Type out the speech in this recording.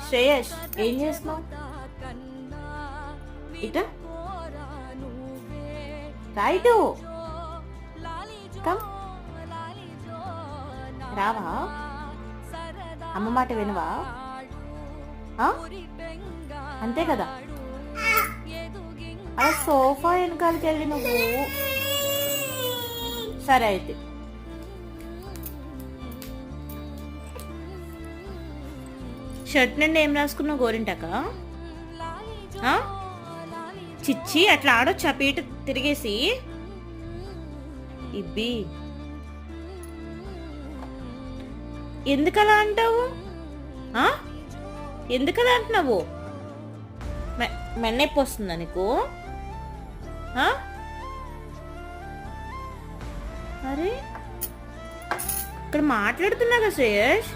శ్రేయస్, ఏం చేస్తున్నావు? ఇట రైట్, కమ్. రావా? అమ్మ మాట వినవా? అంతే కదా. అలా సోఫా వెనకాలకి వెళ్ళి నువ్వు. సరే అయితే. షర్ట్ నుండి ఏం రాసుకున్నావు? గోరింటాక? చిచ్చి, అట్లా ఆడొచ్చా పీట తిరిగేసి? ఇబ్బి, ఎందుకలా అంటావు? ఎందుకలా అంటున్నావు? మెన్నెప్పి వస్తుందా నీకు? అరే, ఇక్కడ మాట్లాడుతున్నా కదా శ్రేయస్.